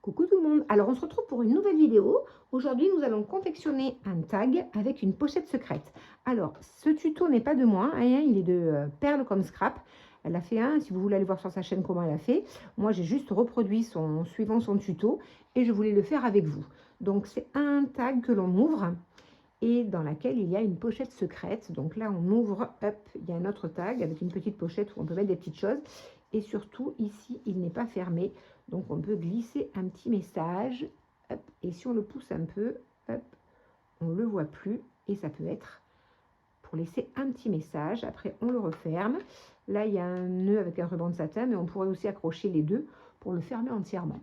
Coucou tout le monde, alors on se retrouve pour une nouvelle vidéo. Aujourd'hui nous allons confectionner un tag avec une pochette secrète. Alors ce tuto n'est pas de moi, hein, il est de Perle comme Scrap. Elle a fait un, si vous voulez aller voir sur sa chaîne comment elle a fait. Moi j'ai juste reproduit suivant son tuto et je voulais le faire avec vous. Donc c'est un tag que l'on ouvre et dans laquelle il y a une pochette secrète. Donc là on ouvre, hop, il y a un autre tag avec une petite pochette où on peut mettre des petites choses. Et surtout ici il n'est pas fermé. Donc on peut glisser un petit message, hop, et si on le pousse un peu, hop, on ne le voit plus et ça peut être pour laisser un petit message. Après on le referme. Là il y a un nœud avec un ruban de satin, mais on pourrait aussi accrocher les deux pour le fermer entièrement.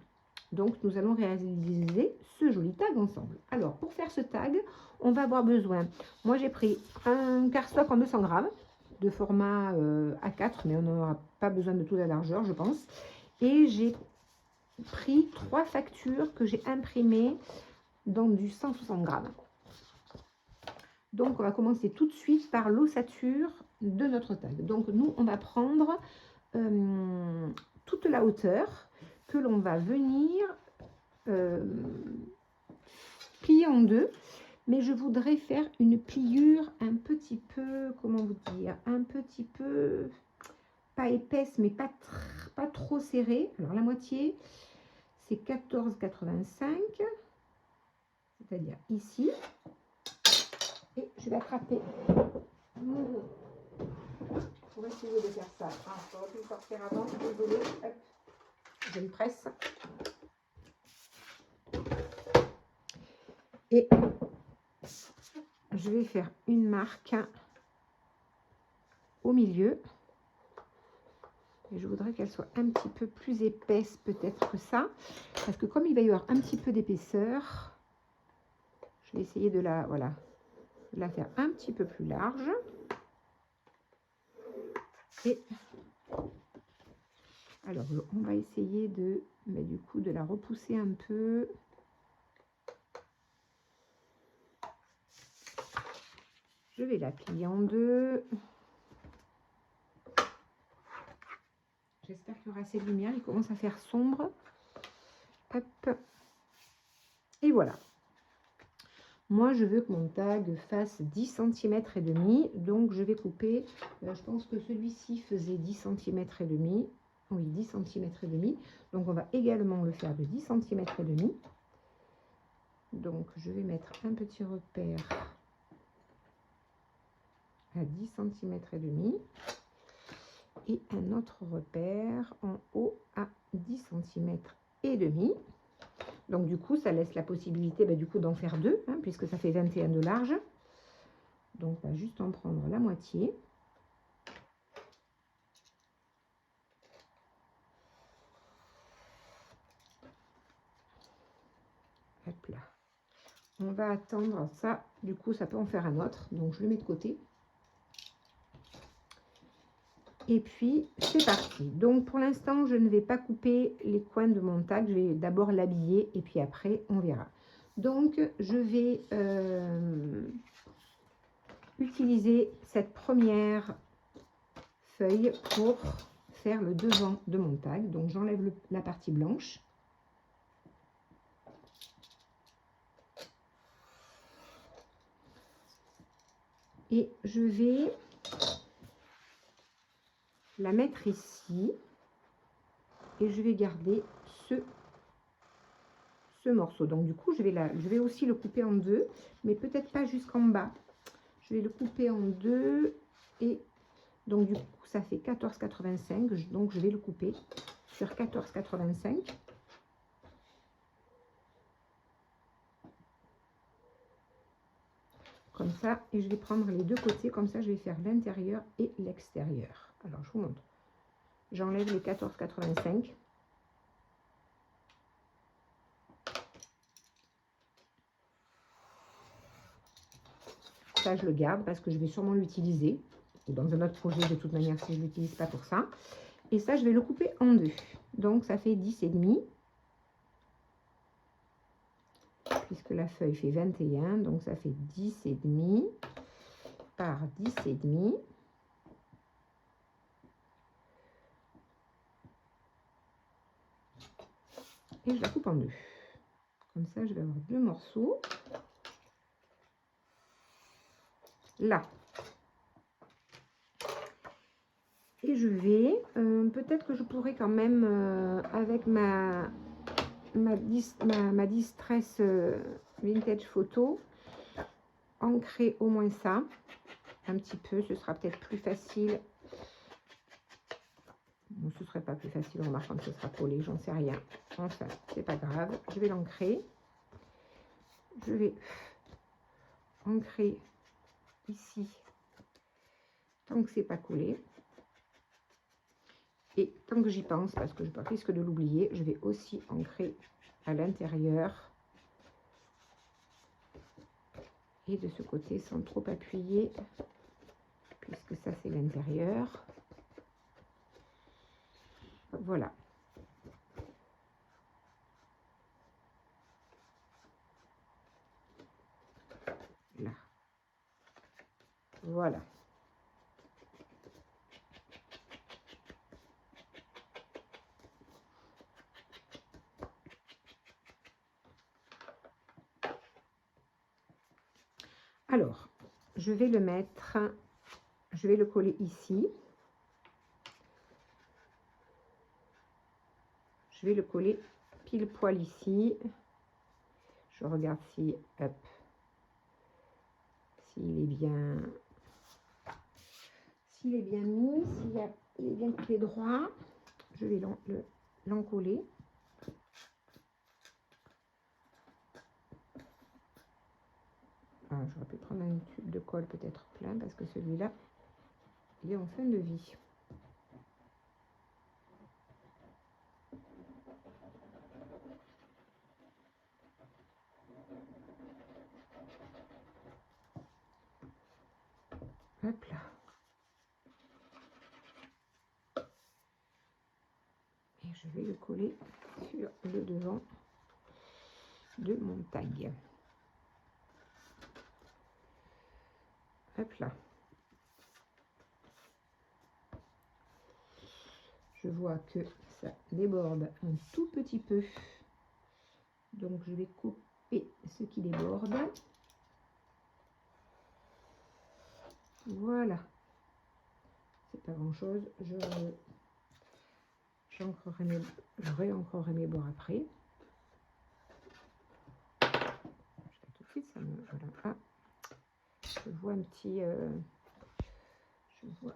Donc nous allons réaliser ce joli tag ensemble. Alors pour faire ce tag, on va avoir besoin, moi j'ai pris un cardstock en 200 grammes de format A4, mais on n'aura pas besoin de toute la largeur je pense. Et j'ai pris 3 factures que j'ai imprimées dans du 160 grammes. Donc on va commencer tout de suite par l'ossature de notre tag. Donc nous on va prendre toute la hauteur que l'on va venir plier en deux, mais je voudrais faire une pliure un petit peu, comment vous dire, un petit peu pas épaisse mais pas trop serrée. Alors la moitié c'est 14,85, c'est-à-dire ici, et je vais attraper pour essayer de faire ça. Ah, j'aurais pu le sortir avant, désolé, hop, je le presse. Et je vais faire une marque au milieu. Et je voudrais qu'elle soit un petit peu plus épaisse peut-être que ça, parce que comme il va y avoir un petit peu d'épaisseur, je vais essayer de la, voilà, de la faire un petit peu plus large. Et alors on va essayer de, mais du coup, de la repousser un peu. Je vais la plier en deux. J'espère qu'il y aura assez de lumière. Il commence à faire sombre. Hop. Et voilà. Moi, je veux que mon tag fasse 10 cm et demi. Donc, je vais couper. Je pense que celui-ci faisait 10 cm et demi. Oui, 10 cm et demi. Donc, on va également le faire de 10 cm et demi. Donc, je vais mettre un petit repère à 10 cm et demi. Et un autre repère en haut à 10 cm et demi. Donc du coup ça laisse la possibilité du coup d'en faire deux, hein, puisque ça fait 21 de large. Donc on va juste en prendre la moitié. Hop là. On va attendre ça, du coup ça peut en faire un autre, donc je le mets de côté. Et puis c'est parti. Donc pour l'instant je ne vais pas couper les coins de mon tag, je vais d'abord l'habiller et puis après on verra. Donc je vais utiliser cette première feuille pour faire le devant de mon tag. Donc j'enlève la partie blanche. Et je vais la mettre ici et je vais garder ce morceau. Donc du coup je vais aussi le couper en deux, mais peut-être pas jusqu'en bas. Je vais le couper en deux et donc du coup ça fait 14,85, donc je vais le couper sur 14,85. Comme ça, et je vais prendre les deux côtés, comme ça je vais faire l'intérieur et l'extérieur. Alors je vous montre. J'enlève les 14,85. Ça je le garde parce que je vais sûrement l'utiliser dans un autre projet de toute manière si je ne l'utilise pas pour ça. Et ça je vais le couper en deux. Donc ça fait 10,5. Puisque la feuille fait 21, donc ça fait 10,5 par 10,5. et je la coupe en deux. Comme ça, je vais avoir deux morceaux. Là. Et je vais, peut-être que je pourrais quand même, avec ma distress vintage photo, ancrer au moins ça, un petit peu, ce sera peut-être plus facile. Bon, ce serait pas plus facile en marquant que ce sera collé, j'en sais rien. Enfin, c'est pas grave, je vais l'ancrer. Je vais ancrer ici, tant que c'est pas collé. Et tant que j'y pense, parce que je risque de l'oublier, je vais aussi ancrer à l'intérieur. Et de ce côté, sans trop appuyer, puisque ça c'est l'intérieur. Voilà. Là. Voilà. Alors, je vais le mettre, je vais le coller ici. Je vais le coller pile poil ici. Je regarde si, hop, s'il est bien mis, il est bien coupé droit. Je vais l'encoller. J'aurais pu prendre un tube de colle peut-être plein parce que celui-là, il est en fin de vie. Hop là. Et je vais le coller sur le devant de mon tag. Hop là. Je vois que ça déborde un tout petit peu. Donc je vais couper ce qui déborde. Voilà. C'est pas grand chose. Je réancrerai mes bords après. Tout de suite, ça me. Voilà. Ah, je vois un petit. Je vois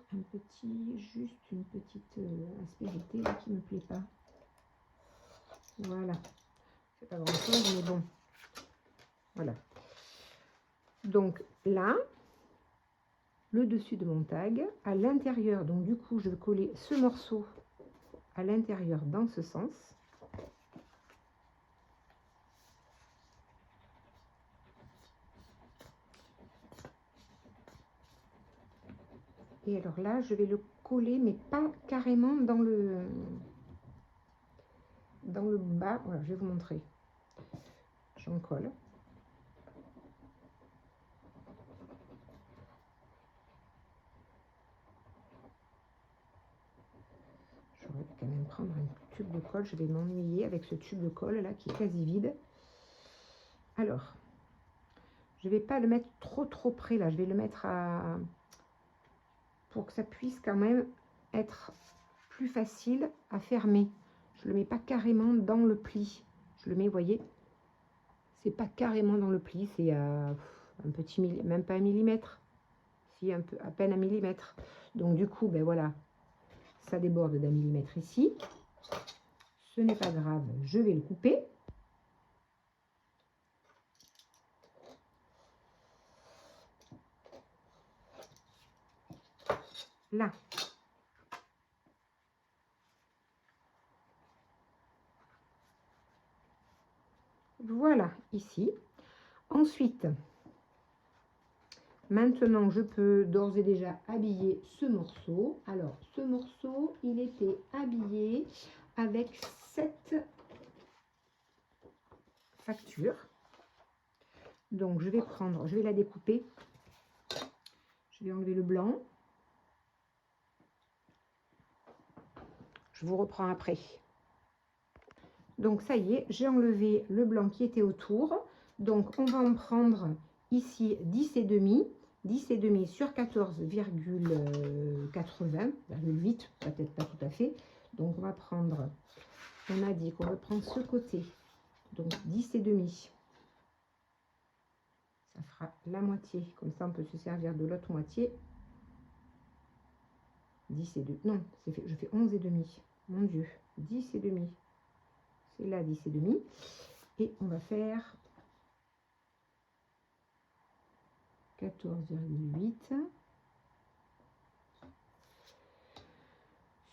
juste une petite aspérité là qui me plaît pas. Voilà. C'est pas grand chose, mais bon. Voilà. Donc là, le dessus de mon tag, à l'intérieur, donc du coup, je vais coller ce morceau à l'intérieur dans ce sens. Et alors là, je vais le coller, mais pas carrément dans le bas. Voilà, je vais vous montrer. J'en colle. J'aurais quand même prendre un tube de colle. Je vais m'ennuyer avec ce tube de colle là qui est quasi vide. Alors, je vais pas le mettre trop près là. Je vais le mettre à pour que ça puisse quand même être plus facile à fermer. Je le mets pas carrément dans le pli. Je le mets, vous voyez, c'est pas carrément dans le pli, c'est un petit même pas un millimètre, si un peu à peine un millimètre. Donc du coup, ben voilà, ça déborde d'un millimètre ici. Ce n'est pas grave, je vais le couper. Là. Voilà, ici. Ensuite, maintenant, je peux d'ores et déjà habiller ce morceau. Alors, ce morceau, il était habillé avec cette facture. Donc, je vais la découper. Je vais enlever le blanc. Je vous reprends après. Donc ça y est, j'ai enlevé le blanc qui était autour. Donc on va en prendre ici 10 et demi. 10 et demi sur 14,80,8, peut-être pas tout à fait. Donc on va prendre, on a dit qu'on va prendre ce côté. Donc 10 et demi. Ça fera la moitié. Comme ça on peut se servir de l'autre moitié. 10 et 2. Non, je fais 11 et demi. Mon Dieu, 10 et demi. C'est là 10 et demi. Et on va faire 14,8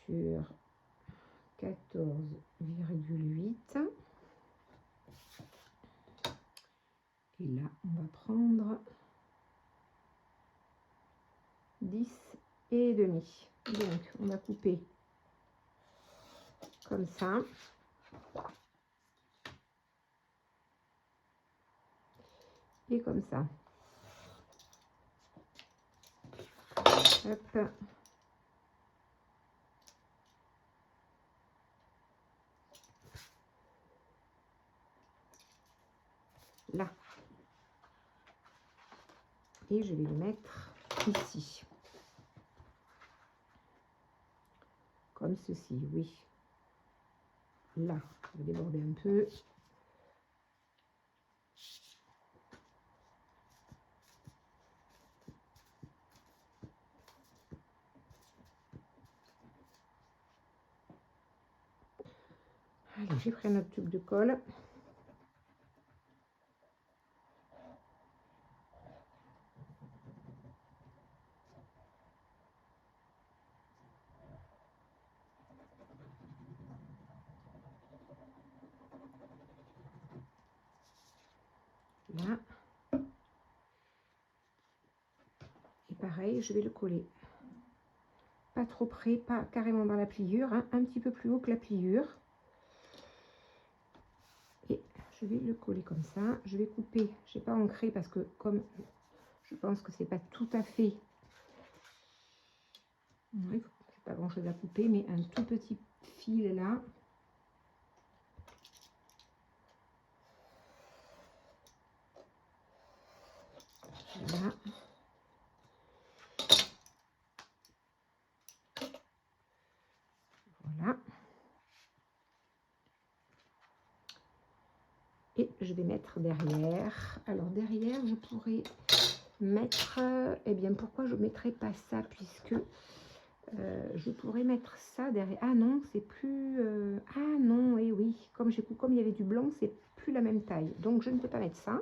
sur 14,8. Et là, on va prendre 10 et demi. Donc, on va couper comme ça. Et comme ça. Hop. Là. Et je vais le mettre ici. Comme ceci, oui. Là, je vais déborder un peu. Allez, j'ai pris un autre tube de colle. Là. Et pareil, je vais le coller. Pas trop près, pas carrément dans la pliure, hein, un petit peu plus haut que la pliure. Et je vais le coller comme ça. Je vais couper, je n'ai pas ancré parce que comme je pense que c'est pas tout à fait... Ouais, pas grand chose à couper, mais un tout petit fil là. Voilà. Voilà. Et je vais mettre derrière. Alors derrière, je pourrais mettre... eh bien, pourquoi je ne mettrais pas ça, puisque je pourrais mettre ça derrière. Ah non, c'est plus... ah non, et oui, comme il y avait du blanc, c'est plus la même taille. Donc, je ne peux pas mettre ça.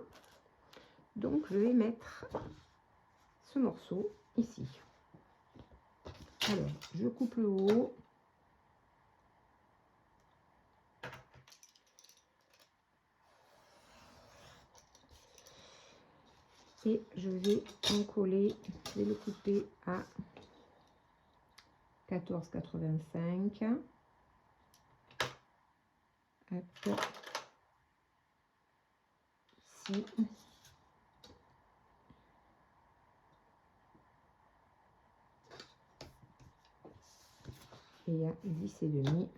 Donc, je vais mettre ce morceau ici. Alors, je coupe le haut. Et je vais en coller, je vais le couper à 14,85. Hop. Ici. Et à 10 et demi.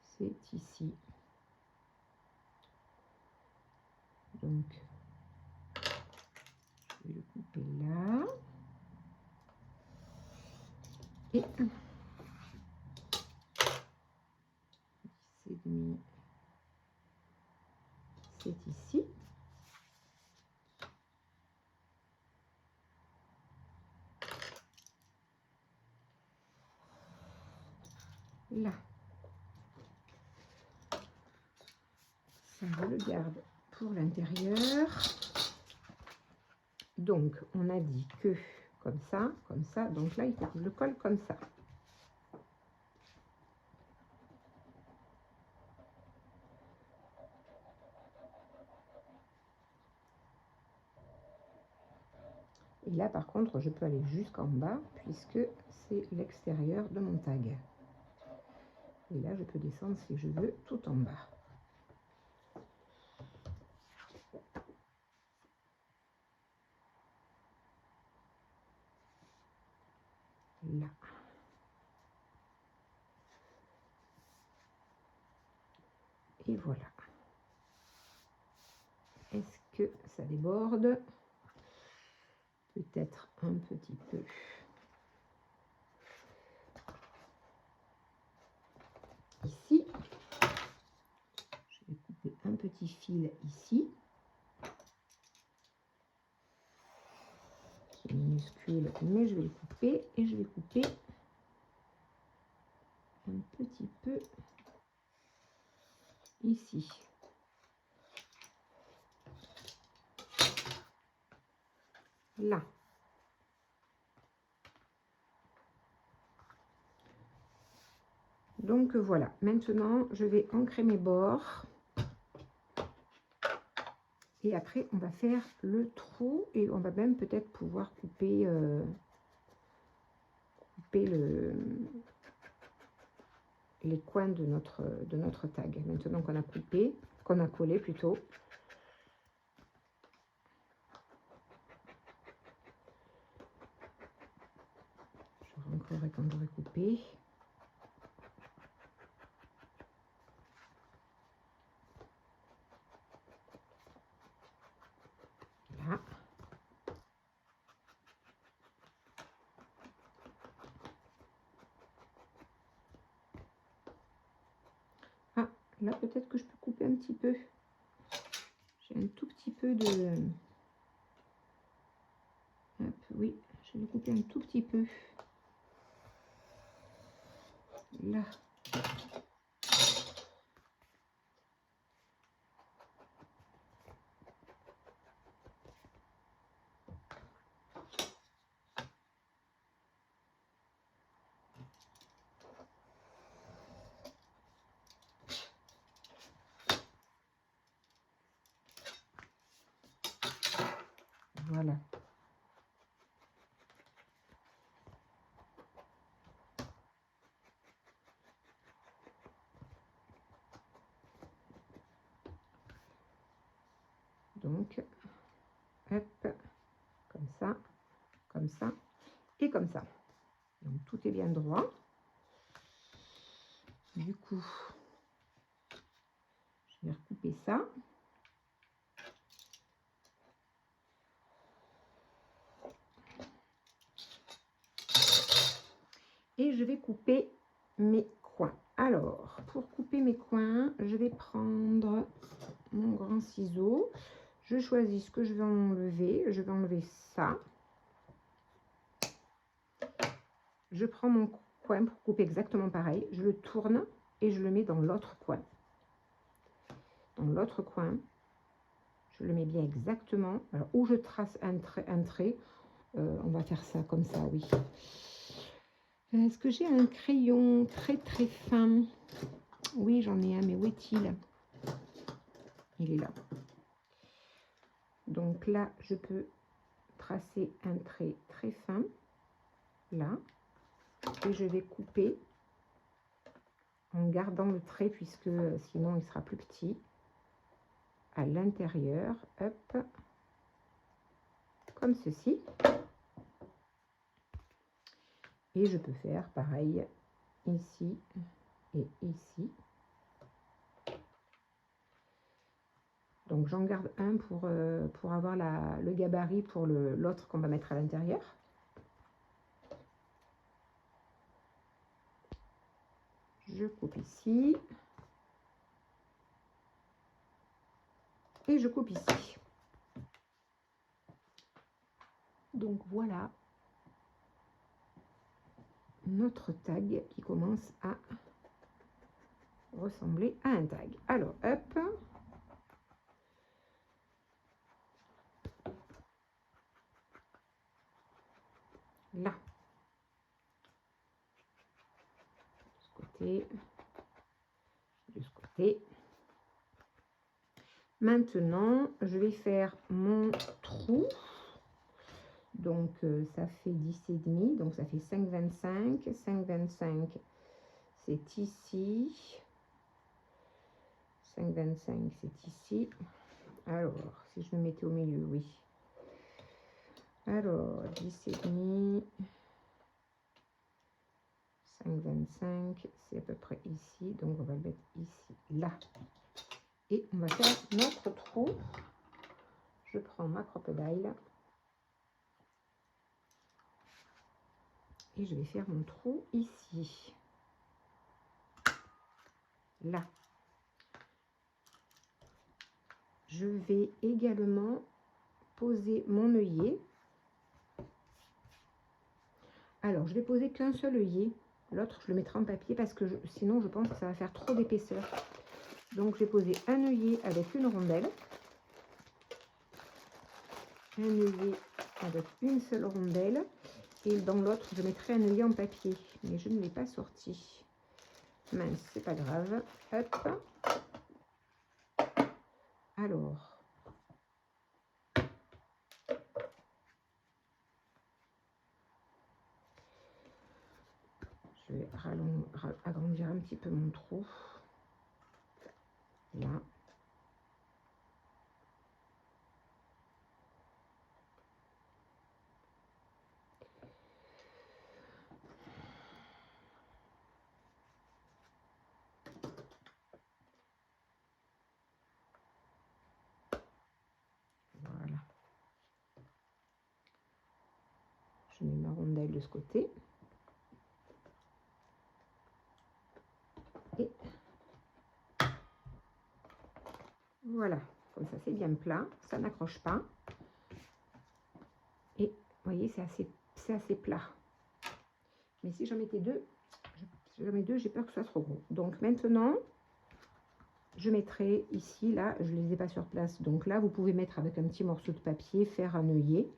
C'est ici. Donc, je vais le couper là. Et 10 et demi. C'est ici. Là. Ça, je le garde pour l'intérieur. Donc, on a dit que comme ça, comme ça. Donc là, il faut que je le colle comme ça. Et là, par contre, je peux aller jusqu'en bas puisque c'est l'extérieur de mon tag. Et là, je peux descendre si je veux tout en bas. là. Et voilà. Est-ce que ça déborde? Peut-être un petit peu. Ici. Je vais couper un petit fil ici. C'est minuscule, mais je vais le couper. Et je vais couper un petit peu ici. Là. Donc voilà, maintenant je vais ancrer mes bords et après on va faire le trou et on va même peut-être pouvoir couper, les coins de notre tag. Maintenant qu'on a coupé, qu'on a collé plutôt. Je rentrerai quand j'aurai coupé. Là. Ah, là peut-être que je peux couper un petit peu. J'ai un tout petit peu de... Hop, oui, je vais couper un tout petit peu. Là. Voilà. Donc, hop, comme ça et comme ça. Donc, tout est bien droit. Du coup, je vais recouper ça. Et je vais couper mes coins. Alors, pour couper mes coins, je vais prendre mon grand ciseau. Je choisis ce que je vais enlever. Je vais enlever ça. Je prends mon coin pour couper exactement pareil. Je le tourne et je le mets dans l'autre coin. Dans l'autre coin, je le mets bien exactement. Alors, où je trace un trait, on va faire ça comme ça, oui. Est-ce que j'ai un crayon très très fin? Oui, j'en ai un, mais où est-il? Il est là. Donc là, je peux tracer un trait très fin, là, et je vais couper en gardant le trait, puisque sinon il sera plus petit, à l'intérieur, hop, comme ceci. Et je peux faire pareil ici et ici. Donc j'en garde un pour avoir le gabarit pour l'autre qu'on va mettre à l'intérieur. Je coupe ici. Et je coupe ici. Donc voilà notre tag qui commence à ressembler à un tag. Alors, hop. Là. De ce côté. De ce côté. Maintenant, je vais faire mon trou. Donc, ça fait 10,5. Donc, ça fait 5,25. 5,25, c'est ici. 5,25, c'est ici. Alors, si je me mettais au milieu, oui. Alors, 10,5. 5,25, c'est à peu près ici, donc on va le mettre ici, là. Et on va faire notre trou. Je prends ma crocodile et je vais faire mon trou ici, là. Je vais également poser mon œillet. Alors, je vais poser qu'un seul œillet. L'autre, je le mettrai en papier parce que sinon, je pense que ça va faire trop d'épaisseur. Donc, je vais poser un œillet avec une rondelle. Un œillet avec une seule rondelle. Et dans l'autre, je mettrai un œillet en papier. Mais je ne l'ai pas sorti. Mince, c'est pas grave. Hop. Alors. Je vais agrandir un petit peu mon trou. Là. Voilà. Je mets ma rondelle de ce côté. Et voilà, comme ça c'est bien plat, ça n'accroche pas. Et vous voyez, c'est assez plat. Mais si j'en mettais deux, j'ai peur que ce soit trop gros. Donc maintenant, je mettrai ici, là, je ne les ai pas sur place. Donc là, vous pouvez mettre avec un petit morceau de papier, faire un œillet.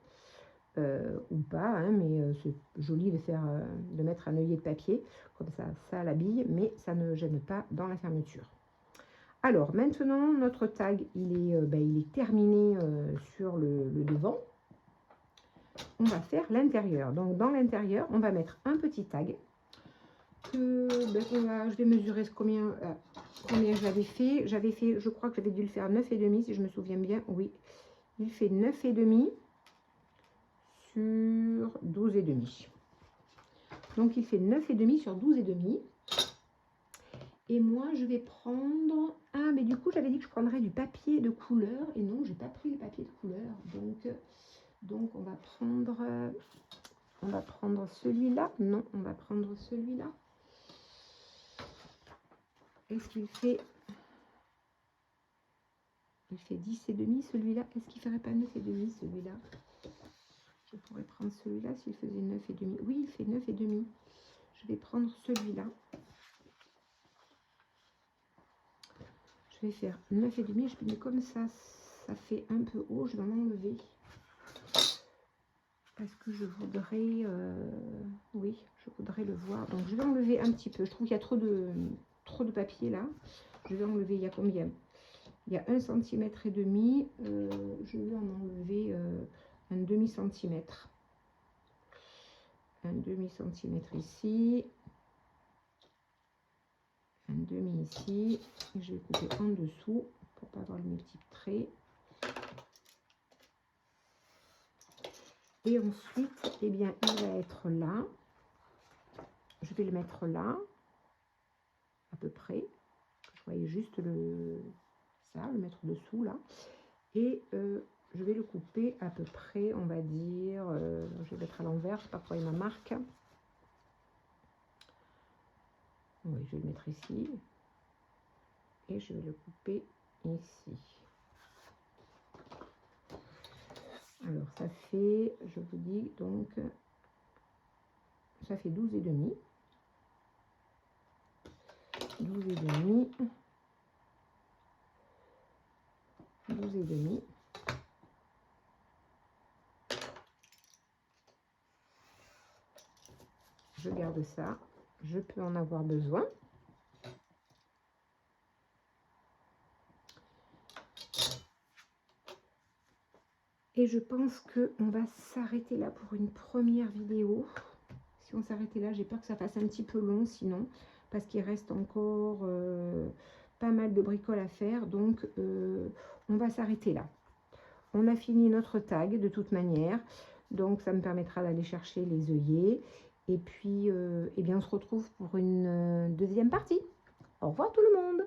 Ou pas, hein, mais c'est joli de mettre un œillet de papier. Comme ça l'habille, mais ça ne gêne pas dans la fermeture. Alors maintenant, notre tag, il est terminé sur le devant. On va faire l'intérieur. Donc dans l'intérieur, on va mettre un petit tag. Je vais mesurer combien j'avais fait. Je crois que j'avais dû le faire 9,5 si je me souviens bien. Oui, il fait 9,5 sur 12,5. Donc il fait 9,5 sur 12,5. Et moi, je vais prendre... Ah, mais du coup, j'avais dit que je prendrais du papier de couleur. Et non, j'ai pas pris le papier de couleur. Donc on va prendre celui-là. Non, on va prendre celui-là. Est-ce qu'il fait... Il fait 10,5 celui-là. Est-ce qu'il ferait pas 9,5 celui-là? Je pourrais prendre celui-là s'il faisait 9,5. Oui, il fait 9,5. Je vais prendre celui-là. Je vais faire 9,5. Je mets comme ça fait un peu haut. Je vais m'enlever. Parce que je voudrais... oui, je voudrais le voir. Donc, je vais enlever un petit peu. Je trouve qu'il y a trop de papier là. Je vais enlever, il y a combien? Il y a 1,5 cm. Je vais en enlever un demi-centimètre. Un demi-centimètre ici. Un demi ici. Et je vais couper en dessous pour pas avoir le multiple trait. Et ensuite, eh bien, il va être là. Je vais le mettre là, à peu près. Vous voyez juste le mettre dessous là. Et je vais le couper à peu près, on va dire, je vais mettre à l'envers, je ne sais pas pourquoi il ma marque. Oui, je vais le mettre ici. Et je vais le couper ici. Alors ça fait, je vous dis donc, ça fait 12,5. 12,5. 12,5. Je garde ça. Je peux en avoir besoin. Et je pense qu'on va s'arrêter là pour une première vidéo. Si on s'arrêtait là, j'ai peur que ça fasse un petit peu long sinon, parce qu'il reste encore pas mal de bricoles à faire. Donc, on va s'arrêter là. On a fini notre tag de toute manière. Donc, ça me permettra d'aller chercher les œillets. Et puis, eh bien, on se retrouve pour une deuxième partie. Au revoir tout le monde!